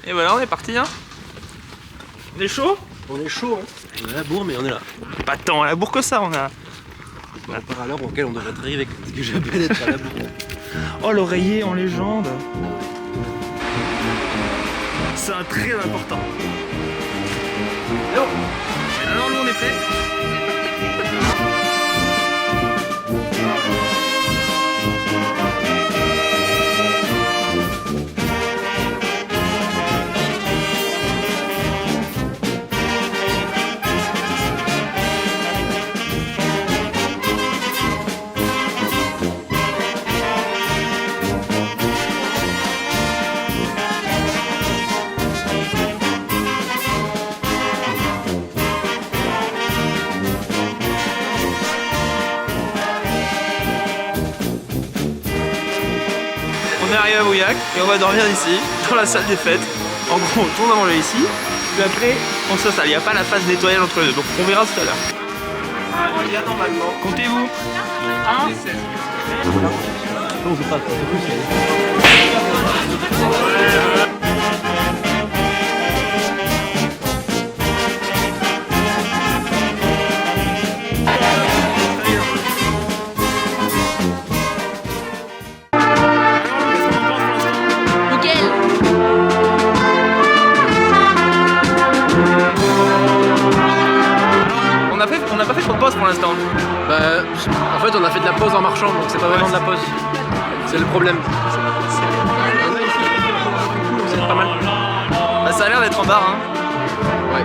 Et voilà, on est parti, hein. On est chaud? On est chaud, hein. On est à la bourre, mais on est là. Pas tant à la bourre que ça, on a... On part à l'heure auquel on devrait arriver avec ce que j'appelle être à la bourre. Oh, l'oreiller en légende. C'est un très important. Alors, nous, on est prêts. On est arrivé à Bouillac et on va dormir ici, dans la salle des fêtes. En gros, on tourne à manger ici, puis après, on s'installe. Il n'y a pas la phase nettoyage entre les deux, donc on verra tout à l'heure. Il y a normalement. Comptez-vous. 1. On peut pas. On n'a pas fait trop de pause pour l'instant. Bah, en fait, on a fait de la pause en marchant, donc c'est pas vraiment de la pause. C'est le problème. C'est pas mal. Bah, ça a l'air d'être en barre, hein. Ouais.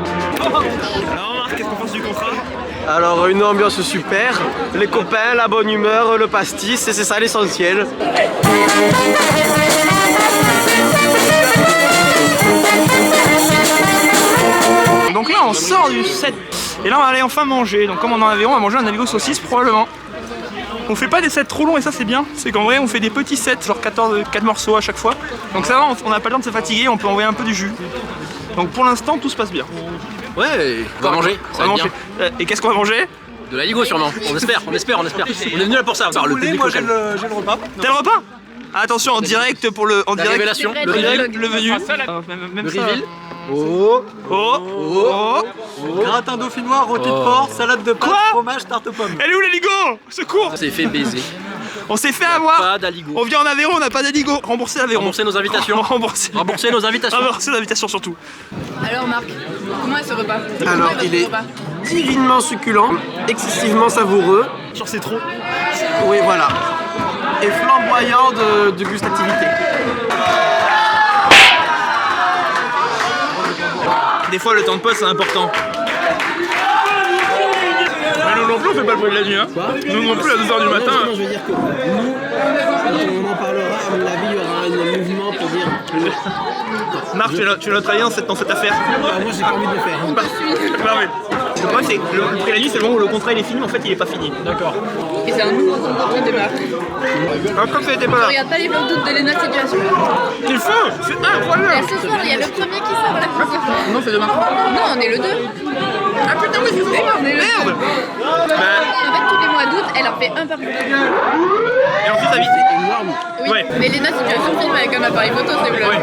Alors, Marc, qu'est-ce qu'on pense du contrat? Alors, une ambiance super, les copains, la bonne humeur, le pastis, et c'est ça l'essentiel. Donc là, on sort du set. Et là, on va aller enfin manger. Donc, comme on en avait, on va manger un Navigo saucisse probablement. On fait pas des sets trop longs et ça, c'est bien. C'est qu'en vrai, on fait des petits sets, genre 4 morceaux à chaque fois. Donc, ça va, on n'a pas le temps de se fatiguer, on peut envoyer un peu du jus. Donc, pour l'instant, tout se passe bien. Ouais, on va manger, ça va bien. Et qu'est-ce qu'on va manger? De la Ligo sûrement, on espère. On est venu là pour ça, par le public moi local. j'ai le repas. T'as le repas? Attention, en direct pour le... En direct, révélation, le venu. Même le ça. reveal. Oh. Gratin dauphinois, rôti de porc, salade de pâtes, fromage, tarte aux pommes. Elle est où l'Aligo? Secours! On s'est fait baiser. On s'est fait avoir. Pas d'Aligo. On vient en Aveyron, on n'a pas d'Aligo. Remboursez l'Aveyron. Rembourser nos invitations. Rembourser nos invitations. Rembourser l'invitation surtout. Alors Marc, comment est ce repas? Alors, il est divinement succulent, excessivement savoureux. Genre c'est trop. Oui, voilà. Et flamboyant de gustativité. Des fois, le temps de pause, c'est important. Mais nous non plus, on fait pas le bruit de la nuit. Hein. Nous non plus, à 2h du matin. Non, je veux dire que nous, on en parlera, à mon avis, il y aura un mouvement pour dire... Marc, tu es notre alliance dans cette affaire. moi, j'ai pas envie de le faire. Hein. Bah oui. Le problème, c'est que le prix de la nuit, c'est le moment où le contrat il est fini, mais en fait, il est pas fini. D'accord. Et c'est un nouveau comportement de Marc. Comme ça n'était pas Je là. regarde pas les blocs doutes de Léna Situation. Qu'il faut. C'est incroyable. Et ce soir, il y a le premier qui sort là. Non, c'est demain. Non, on est le 2. Ah putain, oui, c'est ce soir. On est le 2. Merde. En fait, tous les mois d'août, elle en fait un par jour. Et ensuite, ça vite. Oui, Ouais. mais Léna Situation filme avec un appareil photo, c'est blocs. Ouais.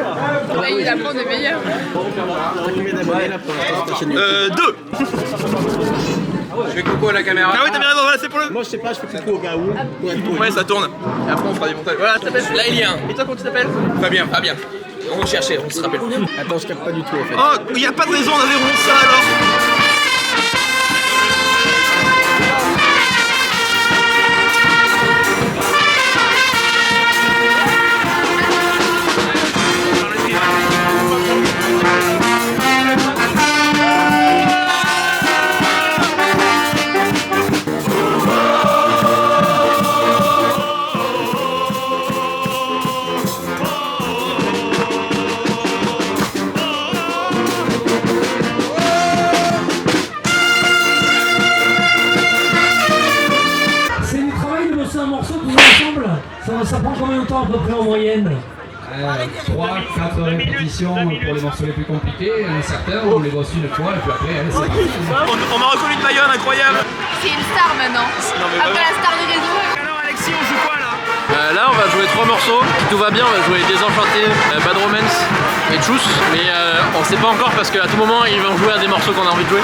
Là, il apprend de meilleur. Combien d'abonnés là pour l'instant sur ta chaîne YouTube? 2. Je fais coucou à la caméra. Ah oui, t'as bien raison, voilà, c'est pour le... Moi, je sais pas, je fais coucou au gars où. Ouais, ça tourne. Et après, on fera des montages. Voilà, tu t'appelles Là, il y a un. Et toi, comment tu t'appelles? Fabien. On cherchait, on se rappelle. Attends, je capte pas du tout en fait. Oh, il n'y a pas de raison en Aveyron, ça alors. Ça prend combien de temps à peu près en moyenne? 3-4 répétitions pour les morceaux les plus compliqués. Certains, on les bosse une fois et puis après, allez, c'est parti. On m'a reconnu de Bayonne, incroyable. C'est une star maintenant. Après la star du réseau. Alors Alexis, on joue quoi là? Là, on va jouer 3 morceaux. Si tout va bien, on va jouer Désenchanté, Bad Romance et Tchuss. Mais sait pas encore parce qu'à tout moment ils vont jouer à des morceaux qu'on a envie de jouer.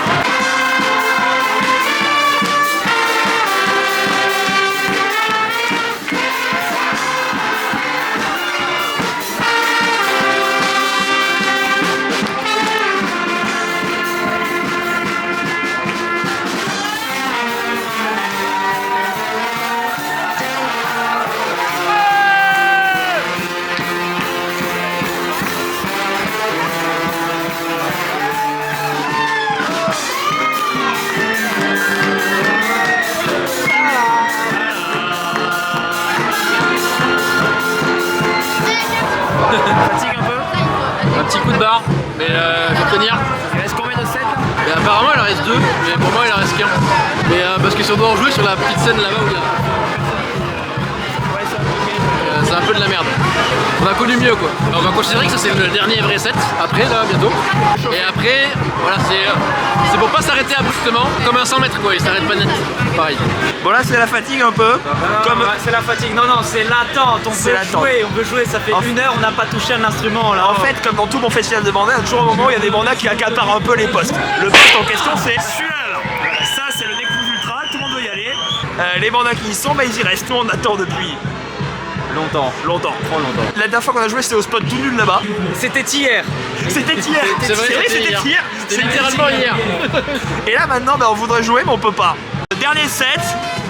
Fatigue un peu. Un petit coup de barre, mais faut tenir. Il reste combien de sets là? Et apparemment il en reste 2, mais pour moi il en reste qu'un. Mais parce que si on doit en jouer sur la petite scène là-bas où il y a... c'est un peu de la merde. On a connu mieux quoi. Alors, on va considérer que ça c'est le dernier vrai set, après là bientôt. Et après, voilà c'est pour pas s'arrêter abruptement, comme un 100 mètres quoi, il s'arrête pas net. Pareil. Bon là c'est la fatigue un peu. Comme... c'est la fatigue. Non, non, c'est l'attente. On peut jouer. Ça fait une heure, on n'a pas touché un instrument là. En fait, comme dans tout bon festival de bandas, il y a toujours un moment où il y a des bandas qui accaparent un peu les postes. Le poste en question c'est celui-là. Voilà, ça c'est le Necfeu Ultra, tout le monde doit y aller. Les bandas qui y sont, bah ils y restent. Nous on attend depuis Longtemps. trop longtemps. La dernière fois qu'on a joué c'était au spot tout nul là-bas. C'était hier. C'était hier. C'est vrai, c'était hier. C'était littéralement hier. Et là maintenant bah, on voudrait jouer mais on peut pas. Le dernier set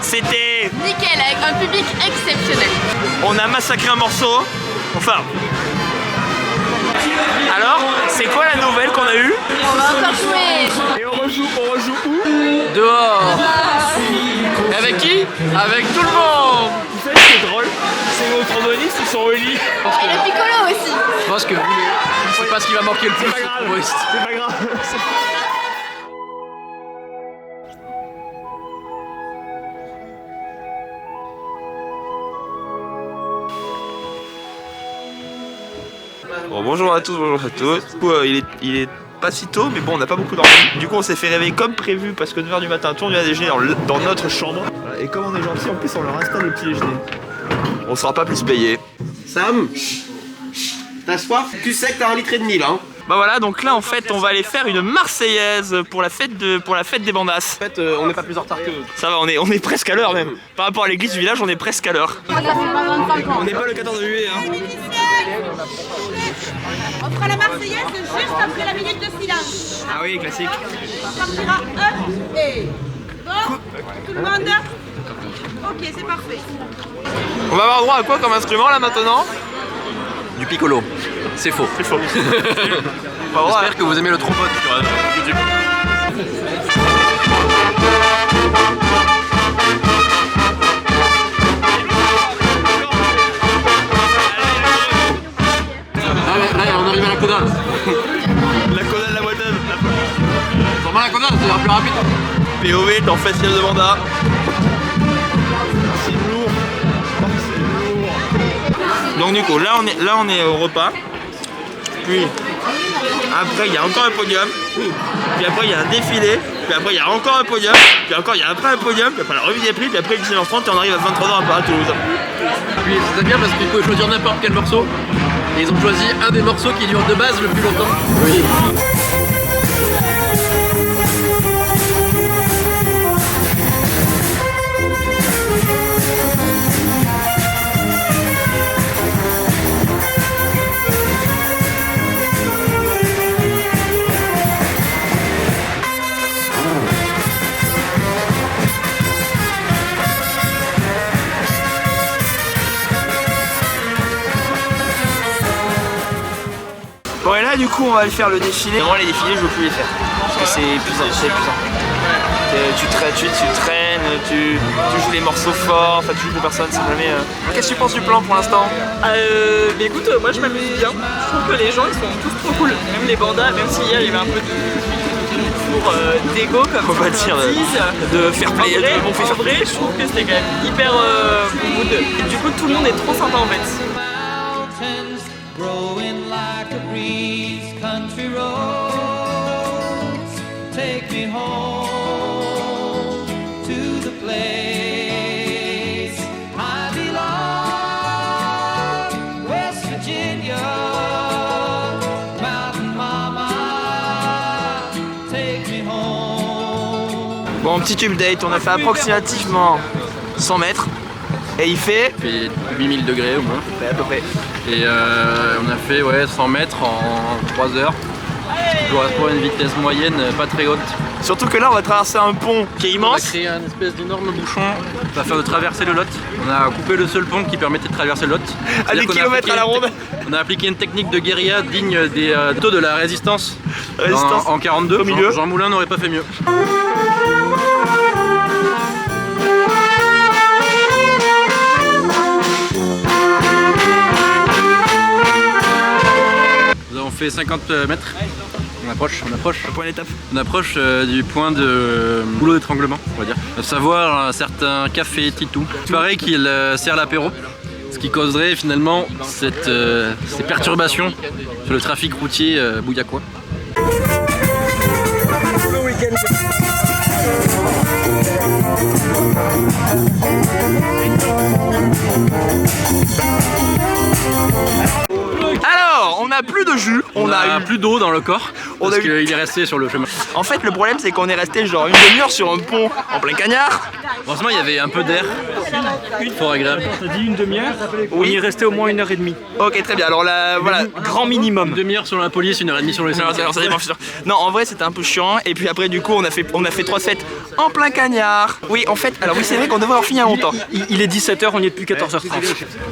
c'était... Nickel, avec un public exceptionnel. On a massacré un morceau. Enfin... Alors, c'est quoi la nouvelle qu'on a eue? On va encore jouer. Et on rejoue où? Dehors. Et avec qui? Avec tout le monde. Vous savez ce qui est drôle? C'est nos trombonistes, ils sont au lit. Et le piccolo aussi. Je pense que c'est pas ce qui va manquer le plus. C'est pas grave. C'est pas grave. Bon, bonjour à tous, bonjour à tous. Du coup, il est pas si tôt, mais bon, on n'a pas beaucoup dormi. Du coup, on s'est fait réveiller comme prévu parce que 9h du matin, tout le monde vient déjeuner dans notre chambre. Voilà, et comme on est gentil, en plus, on leur installe le petit déjeuner. On sera pas plus payé. Sam, t'as soif? Tu sais que t'as 1,5 litre là. Hein. Bah voilà, donc là, en fait, on va aller faire une Marseillaise pour la fête des bandas. En fait, on n'est pas plus en retard que eux. Ça va, on est presque à l'heure même. Par rapport à l'église du village, on est presque à l'heure. On n'est pas le 14 juillet, hein. On fera la Marseillaise juste après la minute de silence. Ah oui, classique. On partira un et... Bon, tout le monde? Ok, c'est parfait. On va avoir droit à quoi comme instrument là maintenant? Du piccolo. C'est faux. C'est faux. J'espère que vous aimez le trombone sur YouTube. Là, on arrive à la coda. La coda de la boîte Vraiment la coda, c'est la plus rapide. POV dans Festival de Banda. C'est lourd. Oh, c'est lourd. Donc du coup, là on est au repas. Puis après il y a encore un podium. Puis après il y a un défilé. Puis après il y a encore un podium. Puis encore il y a après un podium. Puis après la revue des prix. Puis après 19h30 et on arrive à 23h à Toulouse. Puis c'est bien parce qu'ils peuvent choisir n'importe quel morceau. Et ils ont choisi un des morceaux qui dure de base le plus longtemps. Oui. Bon et là du coup on va aller faire le défilé. Moi les défilés je veux plus les faire. Parce que c'est épuisant, Tu traînes, tu joues les morceaux forts, enfin tu joues pour personne, c'est jamais... Qu'est-ce que tu penses du plan pour l'instant? Mais écoute, moi je m'amuse bien. Je trouve que les gens ils sont tous trop cool. Même les bandas, même si hier il y avait un peu d'ego comme faut pas dire de faire play, de bon fait en vrai, je trouve que c'était quand même hyper mood. Et du coup tout le monde est trop sympa en fait. Growing like a breeze, country roads, take me home to the place I belong, West Virginia, Mountain Mama. Bon, petit update, on a fait approximativement 100 mètres. Et il fait 8000 degrés au moins. Ouais, à peu près. Et on a fait 100 mètres en 3 heures. Ce qui correspond à une vitesse moyenne pas très haute. Surtout que là on va traverser un pont qui est On a immense. créé un espèce d'énorme bouchon afin de traverser le Lot. On a coupé le seul pont qui permettait de traverser le Lot. À des kilomètres à la ronde. On a appliqué une technique de guérilla digne des taux de la résistance, en 42. Au milieu. Jean Moulin n'aurait pas fait mieux. Nous avons fait 50 mètres. On approche. Le point d'étape. On approche du point de boulot d'étranglement, on va dire. À savoir un certain café Titou. Il paraît qu'il sert l'apéro, ce qui causerait finalement ces perturbations sur le trafic routier bouillacois. Alors, on n'a plus de jus, On a plus d'eau dans le corps parce qu'il est resté sur le chemin. En fait, le problème c'est qu'on est resté genre une demi-heure sur un pont en plein cagnard. Heureusement, il y avait un peu d'air. Fort agréable. T'as dit une demi-heure? Oui. On y est resté au moins 1h30. Ok, très bien. Alors là, voilà, grand minimum. Une demi-heure sur la police, 1h30 sur les Non, ça dépend, sûr. Non, en vrai, c'était un peu chiant. Et puis après, du coup, on a fait 3 sets en plein cagnard. Oui, en fait, alors oui, c'est vrai qu'on devrait avoir fini à longtemps. Il est 17h, on y est depuis 14h30.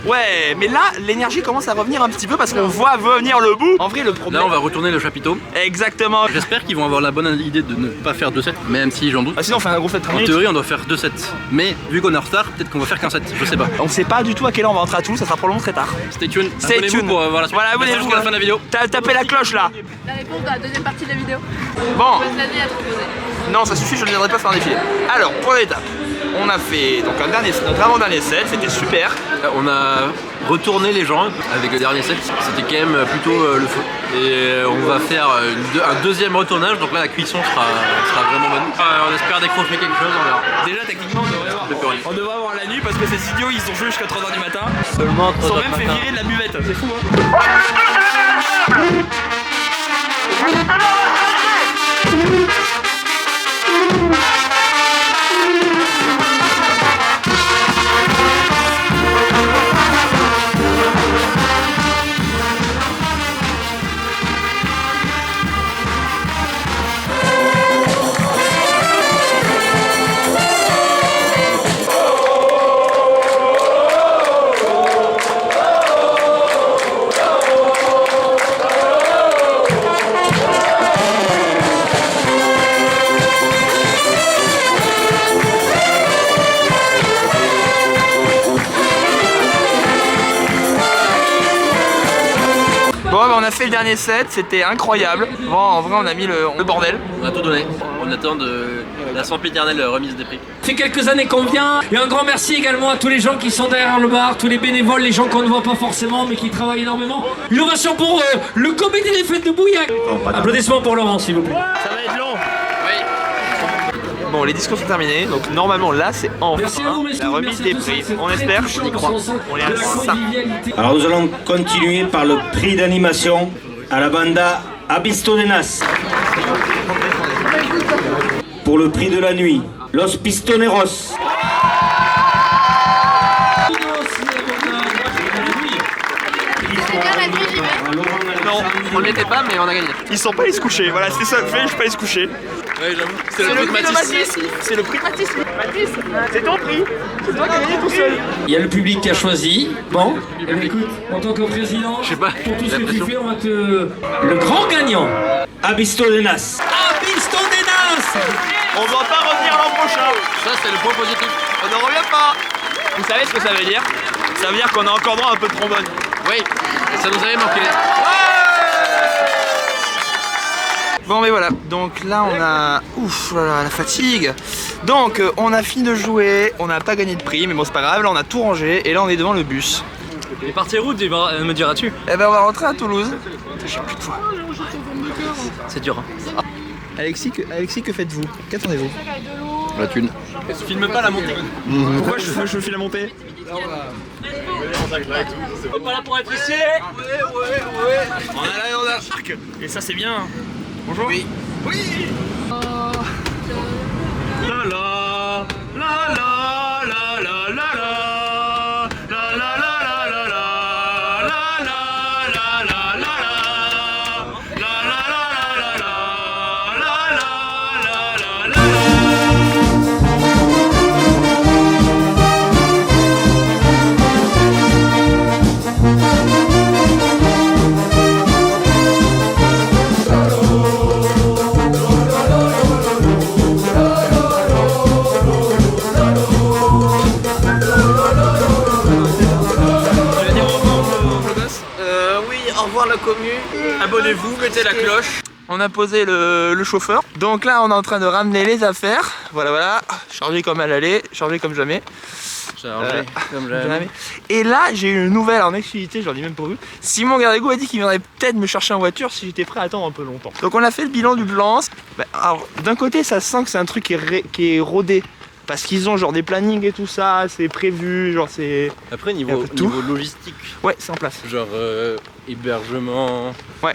Ouais, mais là, l'énergie commence à revenir un petit peu parce qu'on voit venir le bout. En vrai, le problème. Là, on va retourner le chapiteau. Exactement. J'espère qu'ils vont avoir la bonne idée de ne pas faire 2 sets, même si j'en doute. Ah, sinon, on fait un gros set de 30 En minutes. théorie, on doit faire 2 sets. Mais vu qu'on est en retard, peut-être qu'on va faire qu'un set. Je sais pas. On sait pas du tout à quelle heure on va rentrer à Toulouse, ça sera probablement très tard. Stay tuned. Stay Abonnez-vous tuned. pour voir la suite. Voilà, Restez abonnez-vous. jusqu'à la fin de la vidéo. T'as tapé la cloche là. La réponse dans la deuxième partie de la vidéo. Bon, Je vais te l'année à te proposer. non, ça suffit, je ne viendrai pas faire un défilé. Alors, pour l'étape, on a fait donc notre avant-dernier set, c'était super. On a retourné les gens avec le dernier set. C'était quand même plutôt le feu. Et on va faire un deuxième retournage. Donc là, la cuisson sera vraiment bonne. On espère décrocher quelque chose, on verra. Déjà, techniquement, on devrait avoir la nuit parce que ces idiots, ils ont joué jusqu'à 3h du matin. Seulement Ils sont même fait virer de la buvette, c'est fou hein. Bon, bah, on a fait le dernier set, c'était incroyable. Bon, en vrai, on a mis le bordel. On a tout donné. On attend de la sempiternelle remise des prix. Ça fait quelques années qu'on vient, et un grand merci également à tous les gens qui sont derrière le bar, tous les bénévoles, les gens qu'on ne voit pas forcément mais qui travaillent énormément. Une ovation pour le comité des fêtes de Bouillac. Applaudissements pour Laurent s'il vous plaît. Ça va être long. Oui. Bon, les discours sont terminés, donc normalement là, c'est enfin Merci à vous, messieurs. la remise des prix. On espère, on y croit. On est à ça. Alors nous allons continuer par le prix d'animation à la banda Abistonenas. Pour le prix de la nuit, Los Pistoneros. C'est bien la nuit, j'y vais. Non, On n'y était pas, mais on a gagné. ils sont pas allés se coucher. Voilà, c'est ça le fait, je suis pas allé se coucher. Ouais, j'avoue. C'est C'est le prix de Matisse. Matisse. C'est le prix de Matisse. Matisse, c'est ton prix. C'est toi qui as gagné tout seul. Il y a le public qui a choisi. Bon, eh bien, écoute, en tant que président, Je sais pas, pour tout ce j'ai que tu l'impression. fais, on va te... Le grand gagnant. Abistonenas. Abistonenas. On doit pas revenir l'an prochain. Ça, c'est le point positif. On ne revient pas. Vous savez ce que ça veut dire? Ça veut dire qu'on a encore droit à un peu de trombone. Oui, ça nous avait manqué. Bon mais voilà, donc là on a... Ouf, là, la fatigue. Donc on a fini de jouer, on n'a pas gagné de prix, mais bon c'est pas grave, là on a tout rangé et là on est devant le bus. Et partir où, me diras-tu? Eh ben on va rentrer à Toulouse. J'ai plus de voix. C'est dur. Hein. Alexis, que faites-vous? Qu'attendez-vous? La thune. Filme pas la montée. Pourquoi je fais la montée? On est pas là pour être ici. On a l'arc. Et ça c'est bien. Bonjour. Oui. Oui. Oui, au revoir la commu. Abonnez-vous, mettez la cloche. On a posé le chauffeur. Donc là, on est en train de ramener les affaires. Voilà, voilà. Chargé comme à l'aller, chargé comme jamais. Chargé comme jamais. Et là, j'ai eu une nouvelle en exclusivité, je leur dis même pour vous. Simon Gardego a dit qu'il viendrait peut-être me chercher en voiture si j'étais prêt à attendre un peu longtemps. Donc on a fait le bilan du plan. Bah, alors, d'un côté, ça sent que c'est un truc qui est rodé. Parce qu'ils ont genre des plannings et tout ça, c'est prévu, genre c'est... Après niveau logistique. Ouais, c'est en place. Genre hébergement. Ouais.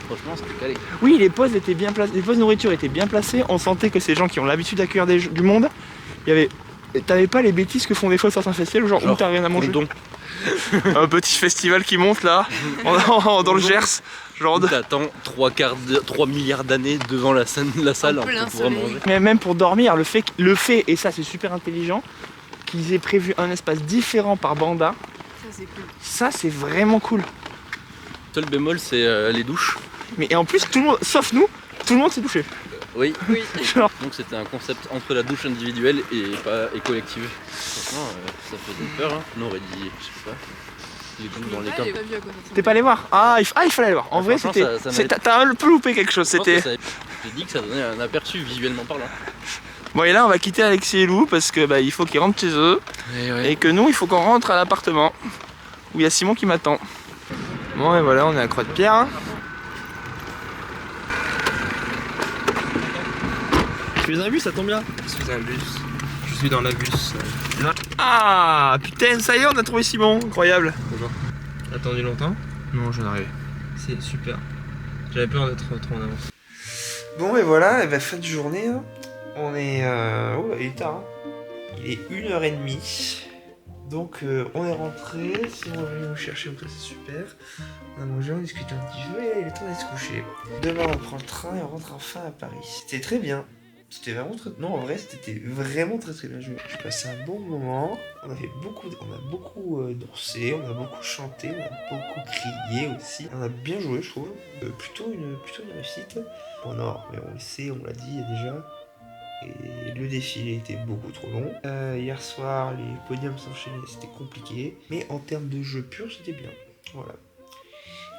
Franchement c'était calé. Oui, les pauses étaient bien placées, les pauses nourriture étaient bien placées. On sentait que ces gens qui ont l'habitude d'accueillir du monde, il y avait... T'avais pas les bêtises que font des fois certains festivals, genre où t'as rien à manger. Un petit festival qui monte là, dans le Gers. Genre T'attends 3 milliards d'années devant la salle pour pouvoir manger. Mais même pour dormir, le fait, et ça c'est super intelligent, qu'ils aient prévu un espace différent par banda. Ça c'est cool. Ça c'est vraiment cool. Seul bémol c'est les douches. Mais et en plus tout le monde, sauf nous, tout le monde s'est douché. Oui. Genre. Donc c'était un concept entre la douche individuelle et collective. Franchement ça faisait peur, hein. On aurait dit, je sais pas, les douches dans les camps. T'es pas allé voir? Ah, il fallait aller voir. En vrai c'était... T'as un peu loupé quelque chose, c'était... J'ai dit que ça donnait un aperçu visuellement parlant. Bon et là on va quitter Alexis et Lou parce que bah, il faut qu'ils rentrent chez eux. Et que nous il faut qu'on rentre à l'appartement. Où il y a Simon qui m'attend. Bon et voilà, on est à Croix-de-Pierre. Hein. Tu es un bus, ça tombe bien. Je suis un bus. Je suis dans la bus. Ah putain, ça y est, on a trouvé Simon, incroyable. Bonjour. Attendu longtemps? Non, je viens d'arriver. C'est super. J'avais peur d'être trop en avance. Bon et voilà, et bah, fin de journée. Hein. On est... Oh, il est tard. Hein. Il est 1h30. Donc on est rentré, Simon est venu nous chercher, donc ça c'est super. On a mangé, on a discuté un petit peu et il est temps d'aller se coucher. Demain on prend le train et on rentre enfin à Paris. C'était très bien. C'était vraiment très... Non, en vrai, c'était vraiment très bien. J'ai passé un bon moment. On a beaucoup dansé, on a beaucoup chanté, on a beaucoup crié aussi. On a bien joué, je trouve. Plutôt une réussite. Bon, non, mais on le sait, on l'a dit déjà. Et le défilé était beaucoup trop long. Hier soir, les podiums s'enchaînaient, c'était compliqué. Mais en termes de jeu pur, c'était bien. Voilà.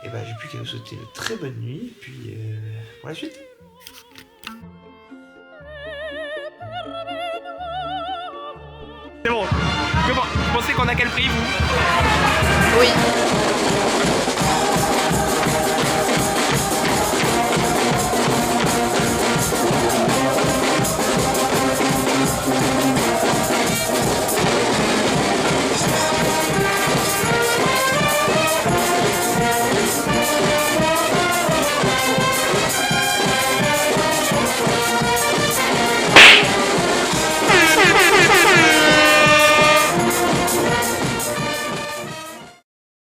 Et bah, j'ai plus qu'à vous souhaiter une très bonne nuit. Et puis, pour la suite. C'est bon. Comment? Vous pensez qu'on a quel prix, vous? Oui.